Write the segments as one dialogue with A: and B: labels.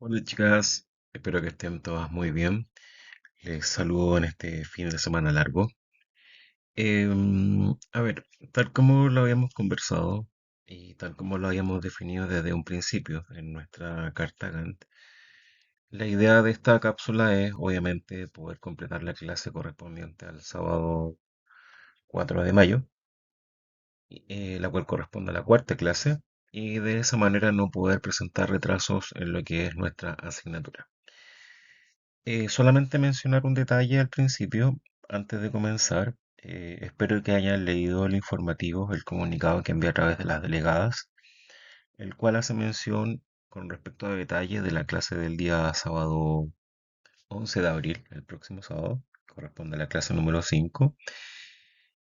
A: Hola chicas, espero que estén todas muy bien. Les saludo en este fin de semana largo. A ver, tal como lo habíamos conversado y tal como lo habíamos definido desde un principio en nuestra carta Gantt, la idea de esta cápsula es obviamente poder completar la clase correspondiente al sábado 4 de mayo, la cual corresponde a la cuarta clase, y de esa manera no poder presentar retrasos en lo que es nuestra asignatura. Solamente mencionar un detalle al principio, antes de comenzar. Espero que hayan leído el informativo, el comunicado que envié a través de las delegadas, el cual hace mención con respecto a detalles de la clase del día sábado 11 de abril, el próximo sábado, corresponde a la clase número 5,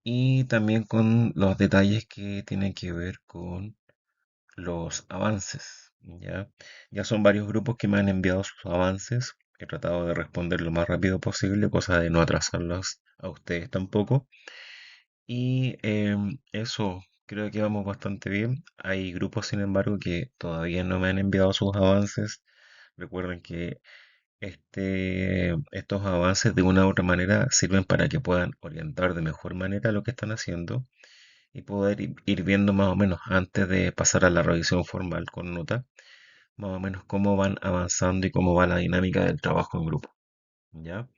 A: y también con los detalles que tienen que ver con los avances. Ya son varios grupos que me han enviado sus avances. He tratado de responder lo más rápido posible, cosa de no atrasarlos a ustedes tampoco. Y eso, creo que vamos bastante bien. Hay grupos, sin embargo, que todavía no me han enviado sus avances. Recuerden que estos avances de una u otra manera sirven para que puedan orientar de mejor manera lo que están haciendo y poder ir viendo más o menos antes de pasar a la revisión formal con nota, más o menos cómo van avanzando y cómo va la dinámica del trabajo en grupo. ¿Ya?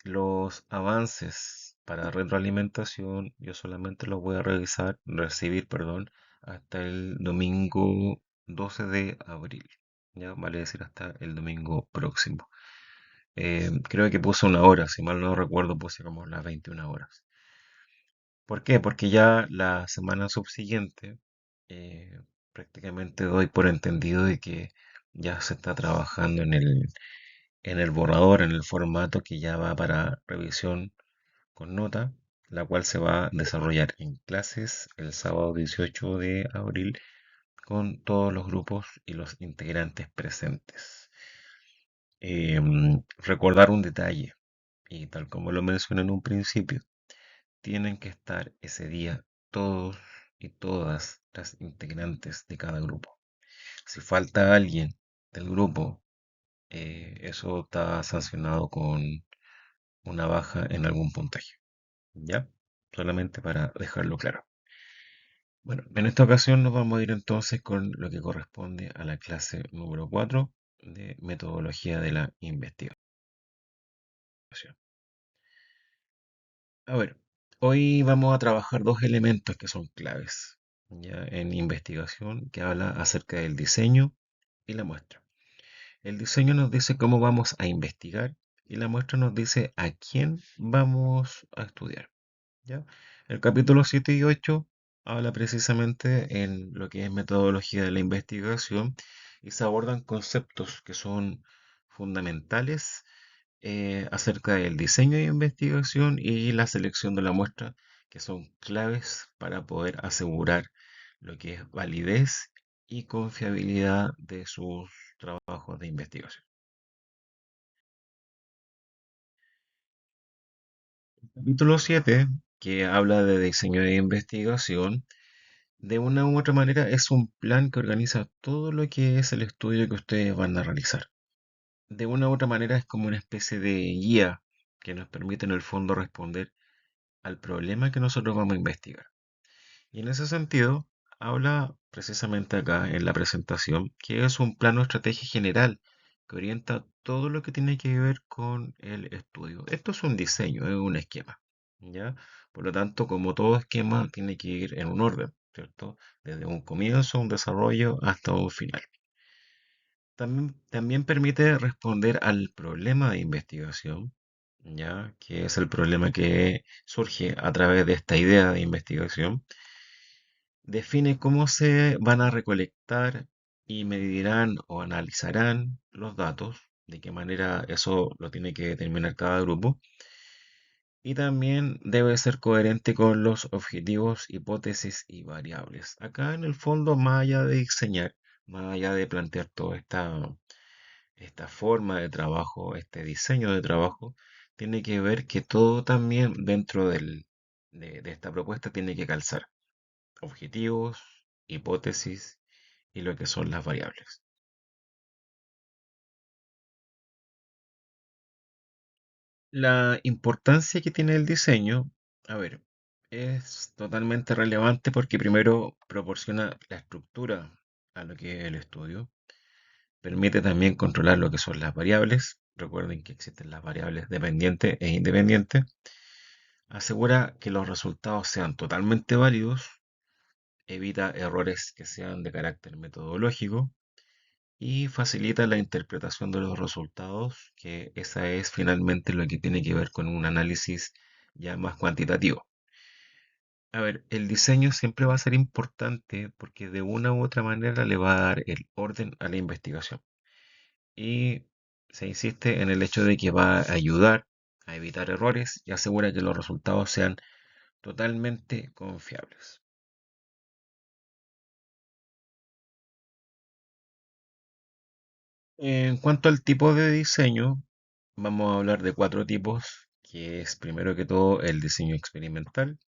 A: Los avances para retroalimentación yo solamente los voy a recibir, perdón, hasta el domingo 12 de abril. ¿Ya? Vale decir hasta el domingo próximo. Creo que puse una hora, si mal no recuerdo, puse como las 21 horas. ¿Por qué? Porque ya la semana subsiguiente prácticamente doy por entendido de que ya se está trabajando en el borrador, en el formato que ya va para revisión con nota, la cual se va a desarrollar en clases el sábado 18 de abril con todos los grupos y los integrantes presentes. Recordar un detalle, y tal como lo mencioné en un principio, tienen que estar ese día todos y todas las integrantes de cada grupo. Si falta alguien del grupo, eso está sancionado con una baja en algún puntaje. ¿Ya? Solamente para dejarlo claro. Bueno, en esta ocasión nos vamos a ir entonces con lo que corresponde a la clase número 4 de metodología de la investigación. A ver, hoy vamos a trabajar dos elementos que son claves ya en investigación, que habla acerca del diseño y la muestra. El diseño nos dice cómo vamos a investigar y la muestra nos dice a quién vamos a estudiar. ¿Ya? El capítulo 7 y 8 habla precisamente en lo que es metodología de la investigación y se abordan conceptos que son fundamentales acerca del diseño de investigación y la selección de la muestra, que son claves para poder asegurar lo que es validez y confiabilidad de sus trabajos de investigación. Capítulo 7, que habla de diseño de investigación, de una u otra manera es un plan que organiza todo lo que es el estudio que ustedes van a realizar. De una u otra manera es como una especie de guía que nos permite en el fondo responder al problema que nosotros vamos a investigar. Y en ese sentido, habla precisamente acá en la presentación que es un plano de estrategia general que orienta todo lo que tiene que ver con el estudio. Esto es un diseño, es un esquema, ¿ya? Por lo tanto, como todo esquema, tiene que ir en un orden, ¿cierto? Desde un comienzo, un desarrollo, hasta un final. También permite responder al problema de investigación, ¿ya? Que es el problema que surge a través de esta idea de investigación. Define cómo se van a recolectar y medirán o analizarán los datos, de qué manera eso lo tiene que determinar cada grupo. Y también debe ser coherente con los objetivos, hipótesis y variables. Acá en el fondo, más allá de diseñar, más allá de plantear toda esta forma de trabajo, este diseño de trabajo, tiene que ver que todo también dentro de esta propuesta tiene que calzar objetivos, hipótesis y lo que son las variables. La importancia que tiene el diseño, a ver, es totalmente relevante porque primero proporciona la estructura a lo que es el estudio, permite también controlar lo que son las variables, recuerden que existen las variables dependientes e independientes, asegura que los resultados sean totalmente válidos, evita errores que sean de carácter metodológico y facilita la interpretación de los resultados, que esa es finalmente lo que tiene que ver con un análisis ya más cuantitativo. A ver, el diseño siempre va a ser importante porque de una u otra manera le va a dar el orden a la investigación. Y se insiste en el hecho de que va a ayudar a evitar errores y asegura que los resultados sean totalmente confiables. En cuanto al tipo de diseño, vamos a hablar de cuatro tipos, que es primero que todo el diseño experimental,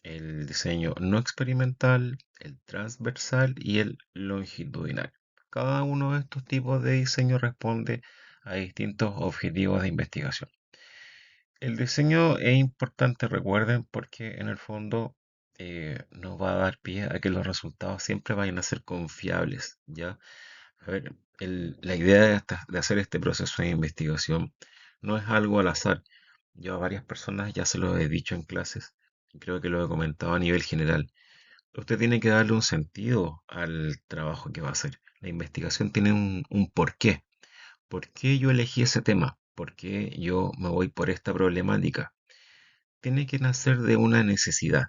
A: el diseño no experimental, el transversal y el longitudinal. Cada uno de estos tipos de diseño responde a distintos objetivos de investigación. El diseño es importante, recuerden, porque en el fondo nos va a dar pie a que los resultados siempre vayan a ser confiables, ¿ya? A ver, la idea de hacer este proceso de investigación no es algo al azar. Yo a varias personas ya se lo he dicho en clases y creo que lo he comentado a nivel general. Usted tiene que darle un sentido al trabajo que va a hacer. La investigación tiene un porqué. ¿Por qué yo elegí ese tema? ¿Por qué yo me voy por esta problemática? Tiene que nacer de una necesidad.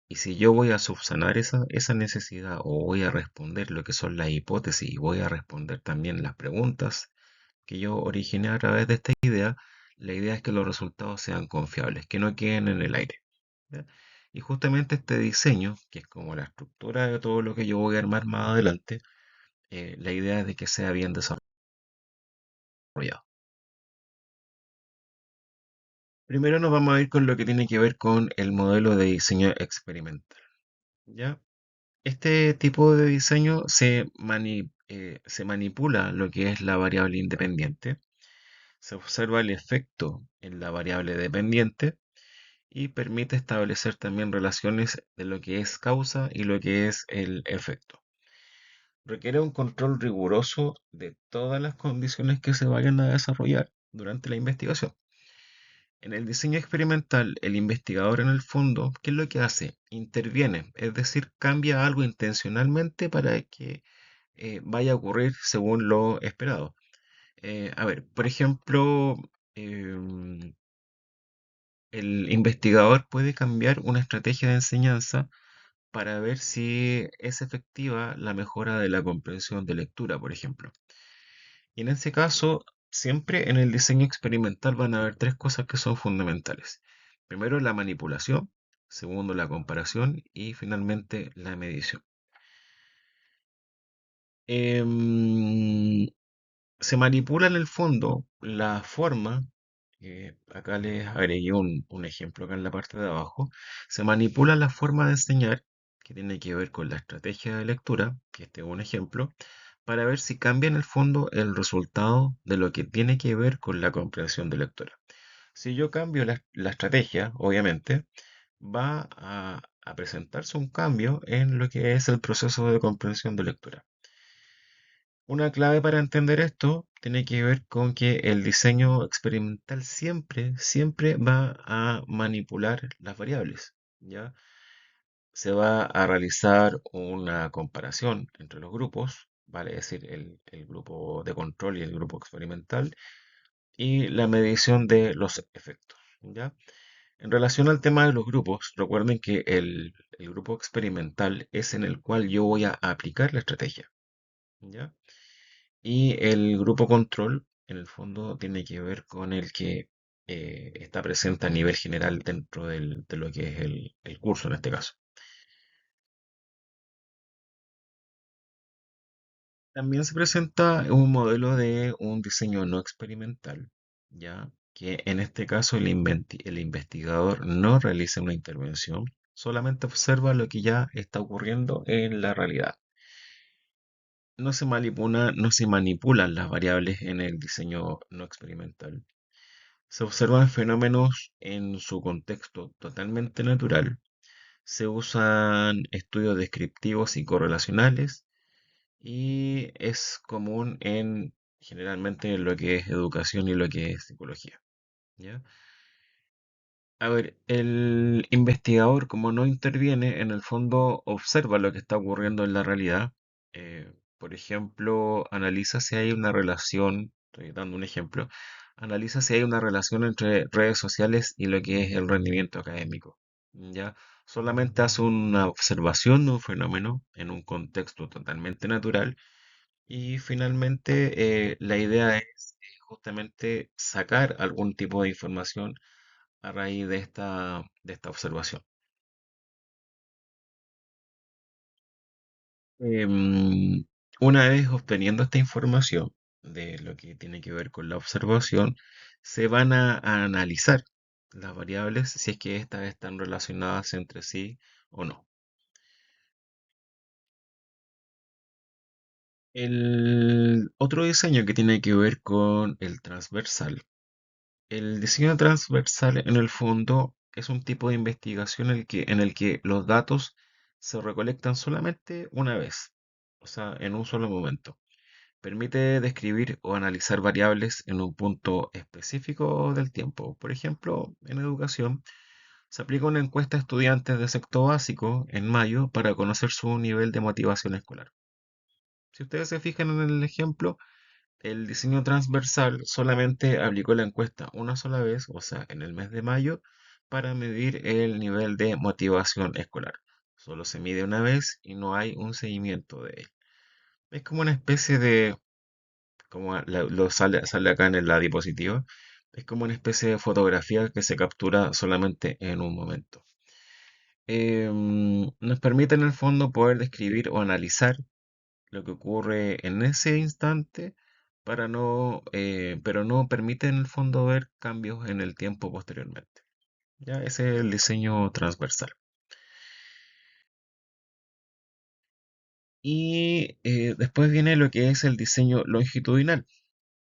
A: Y si yo voy a subsanar esa necesidad o voy a responder lo que son las hipótesis y voy a responder también las preguntas que yo originé a través de esta idea, la idea es que los resultados sean confiables, que no queden en el aire. ¿Ya? Y justamente este diseño, que es como la estructura de todo lo que yo voy a armar más adelante, la idea es de que sea bien desarrollado. Primero nos vamos a ir con lo que tiene que ver con el modelo de diseño experimental. ¿Ya? Este tipo de diseño se manipula lo que es la variable independiente, se observa el efecto en la variable dependiente y permite establecer también relaciones de lo que es causa y lo que es el efecto. Requiere un control riguroso de todas las condiciones que se vayan a desarrollar durante la investigación. En el diseño experimental, el investigador en el fondo, ¿qué es lo que hace? Interviene, es decir, cambia algo intencionalmente para que vaya a ocurrir según lo esperado. A ver, por ejemplo, em, el investigador puede cambiar una estrategia de enseñanza para ver si es efectiva la mejora de la comprensión de lectura, por ejemplo. Y en ese caso, siempre en el diseño experimental van a haber tres cosas que son fundamentales. Primero, la manipulación, segundo, la comparación y finalmente la medición. Em, Se manipula en el fondo la forma, acá les agregué un ejemplo acá en la parte de abajo, se manipula la forma de enseñar, que tiene que ver con la estrategia de lectura, que este es un ejemplo, para ver si cambia en el fondo el resultado de lo que tiene que ver con la comprensión de lectura. Si yo cambio la estrategia, obviamente, va a presentarse un cambio en lo que es el proceso de comprensión de lectura. Una clave para entender esto tiene que ver con que el diseño experimental siempre va a manipular las variables, ¿ya? Se va a realizar una comparación entre los grupos, vale decir, el grupo de control y el grupo experimental, y la medición de los efectos, ¿ya? En relación al tema de los grupos, recuerden que el grupo experimental es en el cual yo voy a aplicar la estrategia, ¿ya? Y el grupo control, en el fondo, tiene que ver con el que está presente a nivel general dentro de lo que es el curso en este caso. También se presenta un modelo de un diseño no experimental, ya que en este caso el investigador no realiza una intervención, solamente observa lo que ya está ocurriendo en la realidad. No se manipulan las variables en el diseño no experimental. Se observan fenómenos en su contexto totalmente natural. Se usan estudios descriptivos y correlacionales y es común en generalmente en lo que es educación y lo que es psicología. ¿Ya? A ver, el investigador, como no interviene, en el fondo observa lo que está ocurriendo en la realidad. Por ejemplo, analiza si hay una relación, estoy dando un ejemplo, analiza si hay una relación entre redes sociales y lo que es el rendimiento académico. ¿Ya? Solamente hace una observación de un fenómeno en un contexto totalmente natural y finalmente la idea es justamente sacar algún tipo de información a raíz de esta observación. Em, una vez obteniendo esta información de lo que tiene que ver con la observación, se van a analizar las variables si es que éstas están relacionadas entre sí o no. El otro diseño que tiene que ver con el transversal. El diseño transversal en el fondo es un tipo de investigación en el que los datos se recolectan solamente una vez, o sea, en un solo momento. Permite describir o analizar variables en un punto específico del tiempo. Por ejemplo, en educación, se aplica una encuesta a estudiantes de sexto básico en mayo para conocer su nivel de motivación escolar. Si ustedes se fijan en el ejemplo, el diseño transversal solamente aplicó la encuesta una sola vez, o sea, en el mes de mayo, para medir el nivel de motivación escolar. Solo se mide una vez y no hay un seguimiento de él. Es como una especie de, como lo sale acá en la diapositiva, es como una especie de fotografía que se captura solamente en un momento. Nos permite en el fondo poder describir o analizar lo que ocurre en ese instante para no, pero no permite en el fondo ver cambios en el tiempo posteriormente. Ya, ese es el diseño transversal. Y después viene lo que es el diseño longitudinal.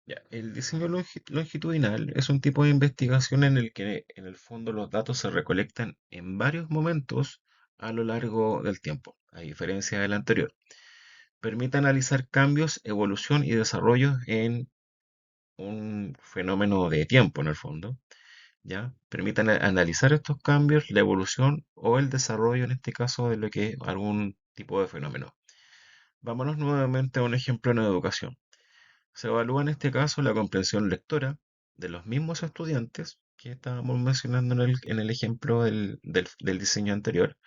A: Ya, el diseño longitudinal es un tipo de investigación en el que en el fondo los datos se recolectan en varios momentos a lo largo del tiempo, a diferencia del anterior. Permite analizar cambios, evolución y desarrollo en un fenómeno de tiempo en el fondo, ¿ya? Permiten analizar estos cambios, la evolución o el desarrollo en este caso de lo que es algún tipo de fenómeno. Vámonos nuevamente a un ejemplo en educación. Se evalúa en este caso la comprensión lectora de los mismos estudiantes que estábamos mencionando en el ejemplo del diseño anterior,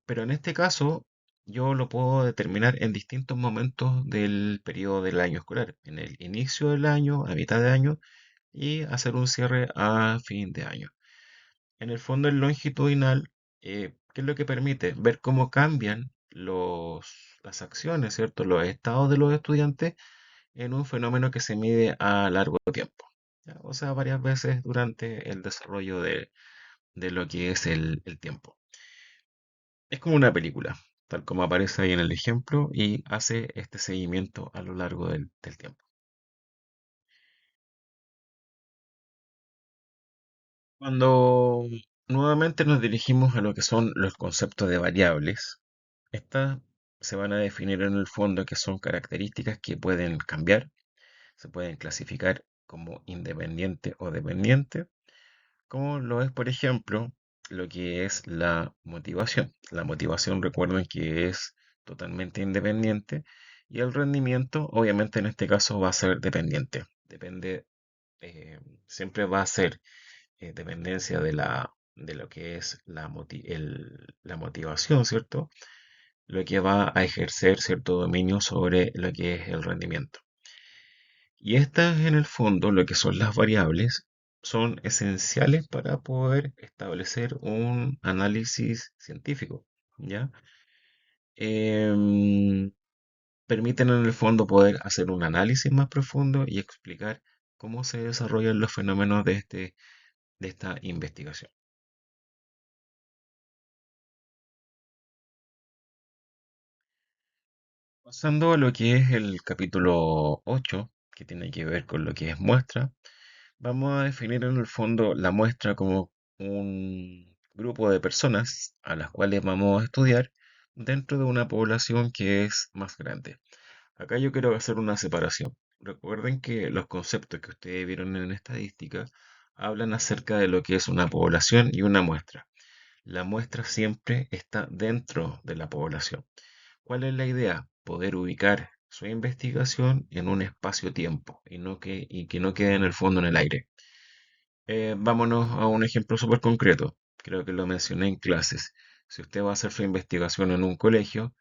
A: pero en este caso yo lo puedo determinar en distintos momentos del periodo del año escolar, en el inicio del año, a mitad de año y hacer un cierre a fin de año. En el fondo, el longitudinal, ¿qué es lo que permite? Ver cómo cambian las acciones, ¿cierto? Los estados de los estudiantes en un fenómeno que se mide a largo tiempo. ¿Ya? O sea, varias veces durante el desarrollo de lo que es el tiempo. Es como una película, tal como aparece ahí en el ejemplo, y hace este seguimiento a lo largo del tiempo. Cuando nuevamente nos dirigimos a lo que son los conceptos de variables, estas se van a definir en el fondo que son características que pueden cambiar, se pueden clasificar como independiente o dependiente, como lo es, por ejemplo, lo que es la motivación. La motivación, recuerden que es totalmente independiente y el rendimiento, obviamente en este caso, va a ser dependiente. Depende, siempre va a ser dependencia de lo que es la motivación, ¿cierto? Lo que va a ejercer cierto dominio sobre lo que es el rendimiento. Y estas, en el fondo, lo que son las variables, son esenciales para poder establecer un análisis científico, ¿ya? Em, Permiten en el fondo poder hacer un análisis más profundo y explicar cómo se desarrollan los fenómenos de esta investigación. Pasando a lo que es el capítulo 8, que tiene que ver con lo que es muestra, Vamos a definir en el fondo la muestra como un grupo de personas a las cuales vamos a estudiar dentro de una población que es más grande. Acá yo quiero hacer una separación. Recuerden que los conceptos que ustedes vieron en estadística hablan acerca de lo que es una población y una muestra. La muestra siempre está dentro de la población. ¿Cuál es la idea? Poder ubicar su investigación en un espacio-tiempo y que no quede en el fondo en el aire. Vámonos a un ejemplo súper concreto. Creo que lo mencioné en clases. Si usted va a hacer su investigación en un colegio,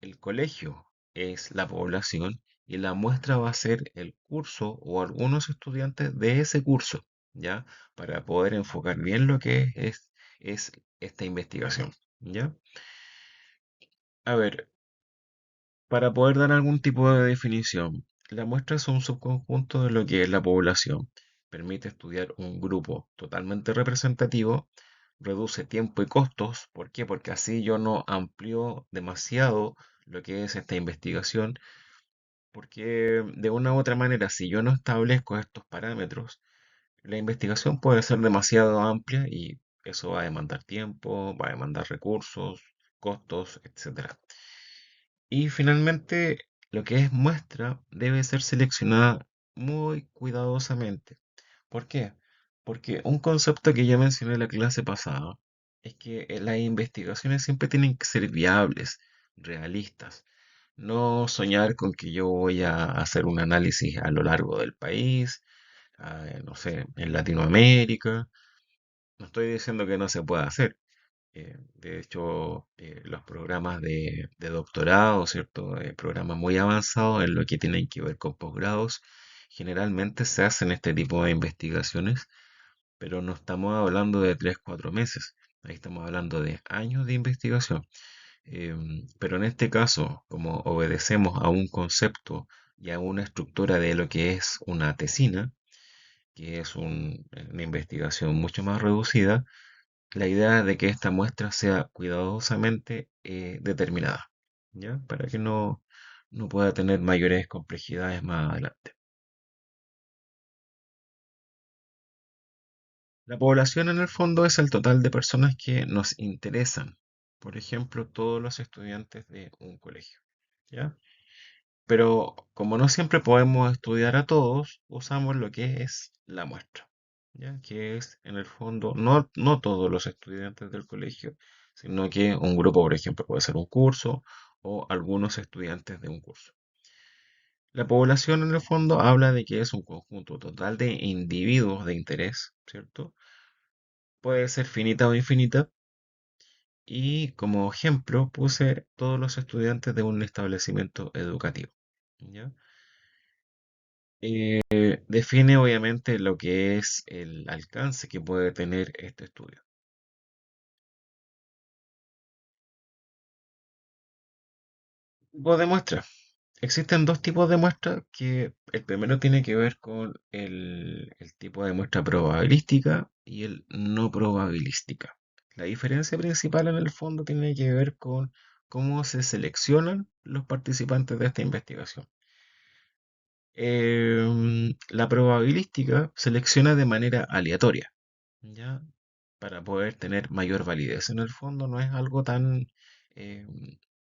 A: el colegio es la población y la muestra va a ser el curso o algunos estudiantes de ese curso, ¿ya? Para poder enfocar bien lo que es esta investigación, ¿ya? A ver, para poder dar algún tipo de definición, la muestra es un subconjunto de lo que es la población. Permite estudiar un grupo totalmente representativo, reduce tiempo y costos. ¿Por qué? Porque así yo no amplío demasiado lo que es esta investigación, porque de una u otra manera, si yo no establezco estos parámetros, la investigación puede ser demasiado amplia y eso va a demandar tiempo, va a demandar recursos, costos, etcétera. Y finalmente, lo que es muestra debe ser seleccionada muy cuidadosamente. ¿Por qué? Porque un concepto que ya mencioné en la clase pasada es que las investigaciones siempre tienen que ser viables, realistas. No soñar con que yo voy a hacer un análisis a lo largo del país, no sé, en Latinoamérica. No estoy diciendo que no se pueda hacer, de hecho, los programas de doctorado, ¿cierto? Programas muy avanzados en lo que tienen que ver con posgrados, generalmente se hacen este tipo de investigaciones, pero no estamos hablando de 3, 4 meses. Ahí estamos hablando de años de investigación. Pero en este caso, como obedecemos a un concepto y a una estructura de lo que es una tesina, que es una investigación mucho más reducida, la idea de que esta muestra sea cuidadosamente determinada, ¿ya? Para que no pueda tener mayores complejidades más adelante. La población en el fondo es el total de personas que nos interesan. Por ejemplo, todos los estudiantes de un colegio, ¿ya? Pero como no siempre podemos estudiar a todos, usamos lo que es la muestra, ¿ya? Que es en el fondo no todos los estudiantes del colegio, sino que un grupo, por ejemplo, puede ser un curso o algunos estudiantes de un curso. La población en el fondo habla de que es un conjunto total de individuos de interés, ¿cierto? Puede ser finita o infinita. Y como ejemplo puse todos los estudiantes de un establecimiento educativo, ¿ya? Define obviamente lo que es el alcance que puede tener este estudio. Tipo de muestra. Existen dos tipos de muestra que el primero tiene que ver con el tipo de muestra probabilística y el no probabilística. La diferencia principal en el fondo tiene que ver con cómo se seleccionan los participantes de esta investigación. La probabilística selecciona de manera aleatoria, ¿ya? Para poder tener mayor validez. En el fondo no es algo tan eh,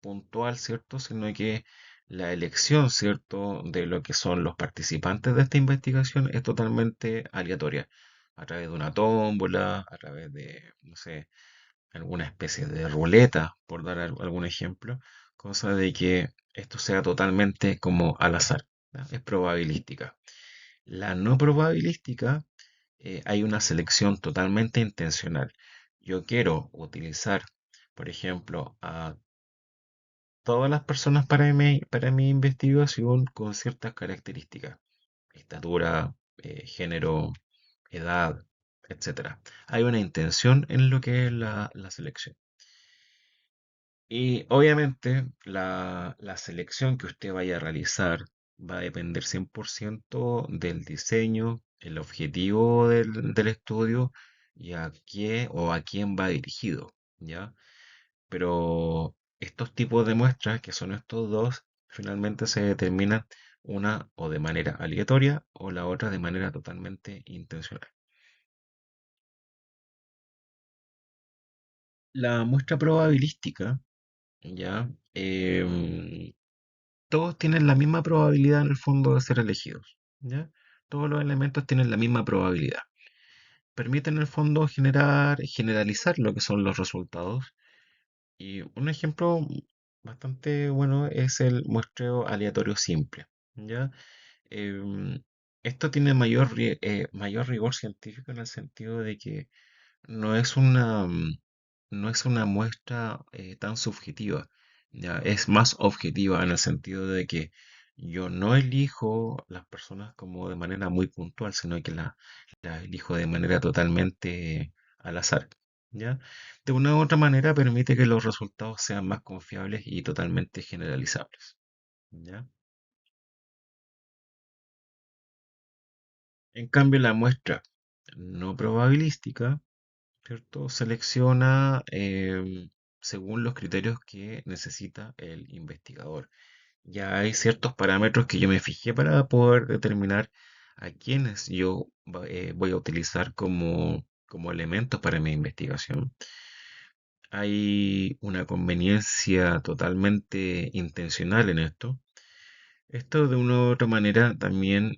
A: puntual, ¿cierto? Sino que la elección, ¿cierto? De lo que son los participantes de esta investigación es totalmente aleatoria. A través de una tómbola, a través de, no sé, alguna especie de ruleta, por dar algún ejemplo, cosa de que esto sea totalmente como al azar, ¿ya? Es probabilística. La no probabilística, hay una selección totalmente intencional. Yo quiero utilizar, por ejemplo, a todas las personas para mi investigación con ciertas características, estatura, género, edad, etcétera. Hay una intención en lo que es la selección. Y obviamente la selección que usted vaya a realizar va a depender 100% del diseño, el objetivo del estudio y a qué o a quién va dirigido, ¿ya? Pero estos tipos de muestras, que son estos dos, finalmente se determinan una o de manera aleatoria o la otra de manera totalmente intencional. La muestra probabilística, ¿ya? Todos tienen la misma probabilidad en el fondo de ser elegidos, ¿ya? Todos los elementos tienen la misma probabilidad. Permite en el fondo generalizar lo que son los resultados. Y un ejemplo bastante bueno es el muestreo aleatorio simple, ¿ya? Em, Esto tiene mayor rigor científico en el sentido de que no es no es una muestra tan subjetiva, ya es más objetiva en el sentido de que yo no elijo las personas como de manera muy puntual, sino que la elijo de manera totalmente al azar, ¿ya? De una u otra manera permite que los resultados sean más confiables y totalmente generalizables, ¿ya? En cambio, la muestra no probabilística, ¿cierto? Selecciona según los criterios que necesita el investigador. Ya hay ciertos parámetros que yo me fijé para poder determinar a quiénes voy a utilizar como elementos para mi investigación. Hay una conveniencia totalmente intencional en esto. Esto de una u otra manera también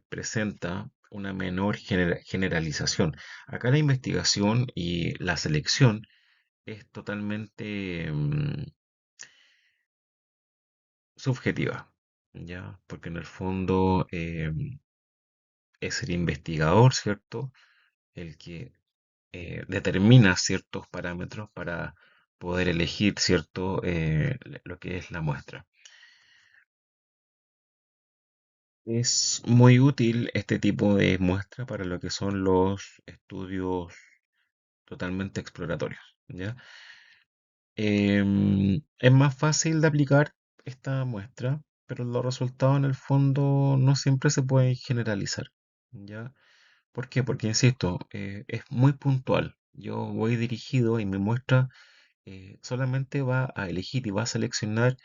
A: presenta una menor generalización. Acá la investigación y la selección es totalmente subjetiva, ¿ya? Porque en el fondo es el investigador, ¿cierto? El que determina ciertos parámetros para poder elegir, ¿cierto? Lo que es la muestra. Es muy útil este tipo de muestra para lo que son los estudios totalmente exploratorios, ¿ya? Es más fácil de aplicar esta muestra, pero los resultados en el fondo no siempre se pueden generalizar, ¿ya? ¿Por qué? Porque, insisto, es muy puntual. Yo voy dirigido y mi muestra solamente va a elegir y va a seleccionar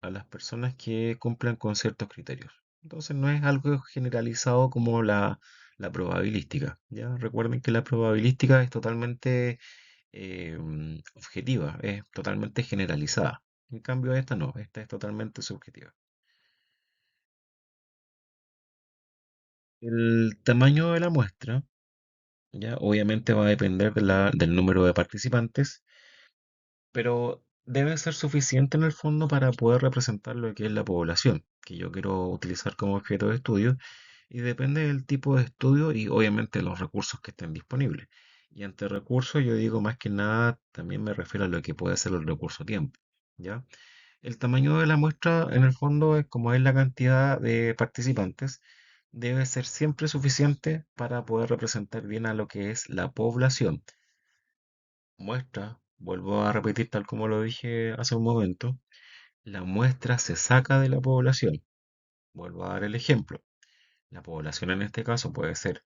A: a las personas que cumplan con ciertos criterios. Entonces no es algo generalizado como la probabilística, ¿ya? Recuerden que la probabilística es totalmente objetiva, es totalmente generalizada. En cambio, esta no, esta es totalmente subjetiva. El tamaño de la muestra, ya obviamente va a depender del número de participantes, pero debe ser suficiente en el fondo para poder representar lo que es la población que yo quiero utilizar como objeto de estudio y depende del tipo de estudio y obviamente los recursos que estén disponibles. Y ante recursos yo digo más que nada también me refiero a lo que puede ser el recurso tiempo, ¿ya? El tamaño de la muestra en el fondo es como es la cantidad de participantes, debe ser siempre suficiente para poder representar bien a lo que es la población. Muestra, vuelvo a repetir tal como lo dije hace un momento, la muestra se saca de la población. Vuelvo a dar el ejemplo. La población en este caso puede ser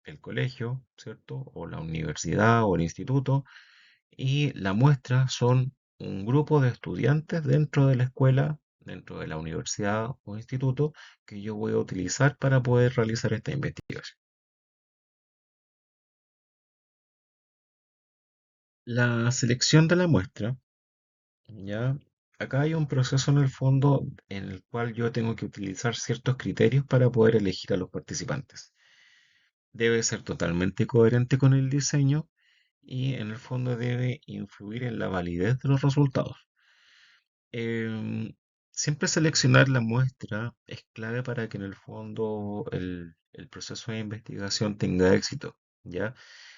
A: el colegio, ¿cierto? O la universidad o el instituto. Y la muestra son un grupo de estudiantes dentro de la escuela, dentro de la universidad o instituto que yo voy a utilizar para poder realizar esta investigación. La selección de la muestra, ¿ya? Acá hay un proceso en el fondo en el cual yo tengo que utilizar ciertos criterios para poder elegir a los participantes. Debe ser totalmente coherente con el diseño y en el fondo debe influir en la validez de los resultados. Em, Siempre seleccionar la muestra es clave para que en el fondo el proceso de investigación tenga éxito, ¿ya?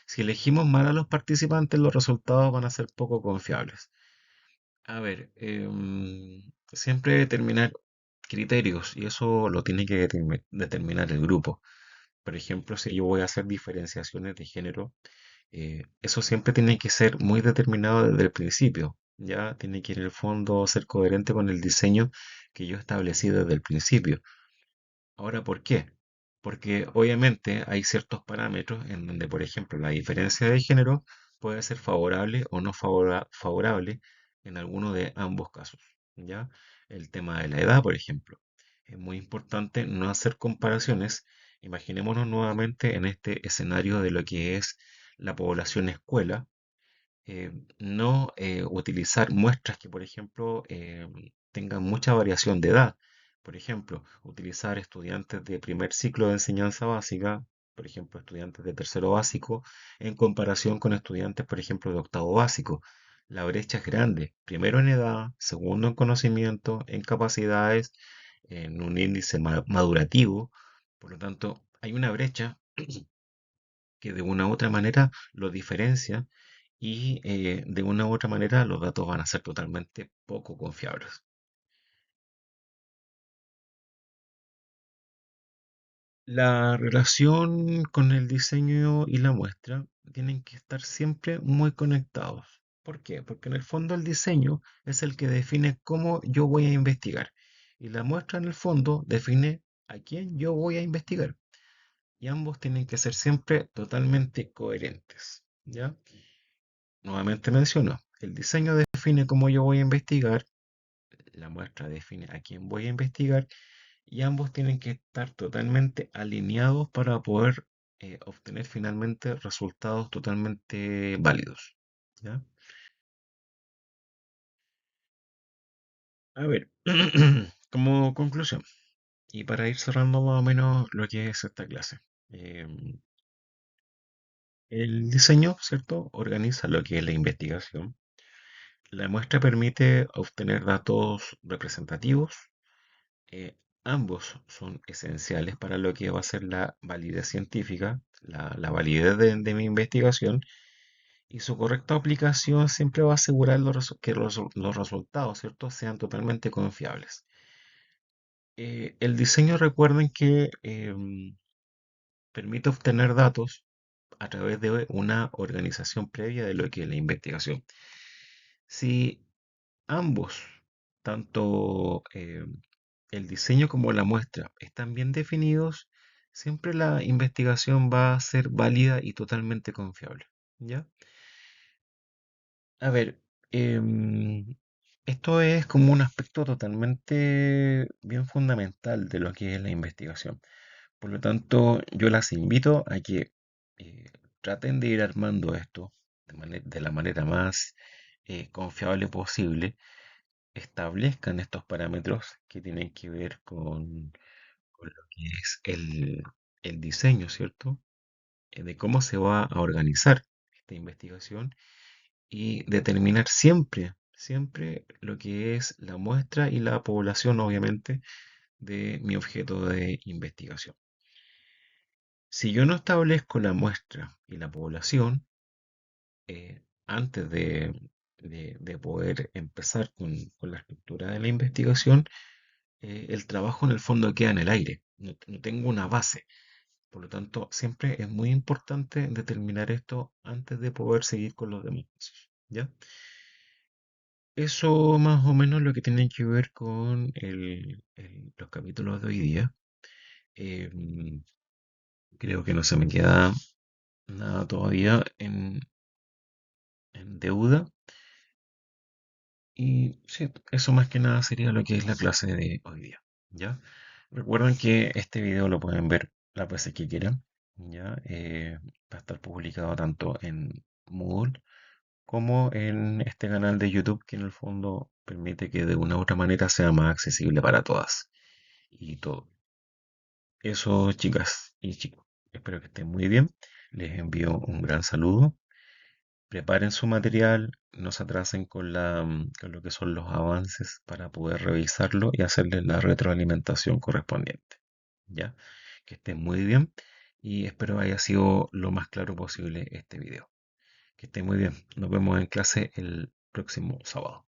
A: Si elegimos mal a los participantes, los resultados van a ser poco confiables. A ver, siempre determinar criterios y eso lo tiene que determinar el grupo. Por ejemplo, si yo voy a hacer diferenciaciones de género, eso siempre tiene que ser muy determinado desde el principio, ya tiene que en el fondo ser coherente con el diseño que yo establecí desde el principio. Ahora, ¿por qué? Porque obviamente hay ciertos parámetros en donde, por ejemplo, la diferencia de género puede ser favorable o no favorable en alguno de ambos casos, ¿ya? El tema de la edad, por ejemplo. Es muy importante no hacer comparaciones. Imaginémonos nuevamente en este escenario de lo que es la población escuela, no utilizar muestras que, por ejemplo, tengan mucha variación de edad. Por ejemplo, utilizar estudiantes de primer ciclo de enseñanza básica, por ejemplo, estudiantes de tercero básico, en comparación con estudiantes, por ejemplo, de octavo básico. La brecha es grande, primero en edad, segundo en conocimiento, en capacidades, en un índice madurativo. Por lo tanto, hay una brecha que de una u otra manera lo diferencia y de una u otra manera los datos van a ser totalmente poco confiables. La relación con el diseño y la muestra tienen que estar siempre muy conectados. ¿Por qué? Porque en el fondo el diseño es el que define cómo yo voy a investigar y la muestra en el fondo define a quién yo voy a investigar. Y ambos tienen que ser siempre totalmente coherentes. ¿Ya? Nuevamente menciono, el diseño define cómo yo voy a investigar, la muestra define a quién voy a investigar y ambos tienen que estar totalmente alineados para poder obtener finalmente resultados totalmente válidos. ¿Ya? A ver, como conclusión, y para ir cerrando más o menos lo que es esta clase. El diseño, ¿cierto? Organiza lo que es la investigación. La muestra permite obtener datos representativos. eh, Ambos son esenciales para lo que va a ser la validez científica, la validez de mi investigación, y su correcta aplicación siempre va a asegurar que los resultados, ¿cierto?, sean totalmente confiables. El diseño, recuerden que permite obtener datos a través de una organización previa de lo que es la investigación. Si ambos, tanto el diseño como la muestra, están bien definidos, siempre la investigación va a ser válida y totalmente confiable. ¿Ya? A ver, esto es como un aspecto totalmente bien fundamental de lo que es la investigación. Por lo tanto, yo las invito a que eh, traten de ir armando esto de la manera más confiable posible, establezcan estos parámetros que tienen que ver con lo que es el diseño, ¿cierto? De cómo se va a organizar esta investigación y determinar siempre, siempre lo que es la muestra y la población, obviamente, de mi objeto de investigación. Si yo no establezco la muestra y la población, antes de poder empezar con la estructura de la investigación, el trabajo en el fondo queda en el aire, no tengo una base. Por lo tanto, siempre es muy importante determinar esto antes de poder seguir con los demás pasos, ¿ya? Eso más o menos lo que tiene que ver con los capítulos de hoy día. Em, Creo que no se me queda nada todavía en deuda. Y sí, eso más que nada sería lo que es la clase de hoy día, ¿ya? Recuerden que este video lo pueden ver las veces que quieran, ¿ya? Va a estar publicado tanto en Moodle como en este canal de YouTube que en el fondo permite que de una u otra manera sea más accesible para todas y todo. Eso, chicas y chicos, espero que estén muy bien. Les envío un gran saludo. Preparen su material, no se atrasen con lo que son los avances para poder revisarlo y hacerles la retroalimentación correspondiente. ¿Ya? Que estén muy bien y espero haya sido lo más claro posible este video. Que estén muy bien. Nos vemos en clase el próximo sábado.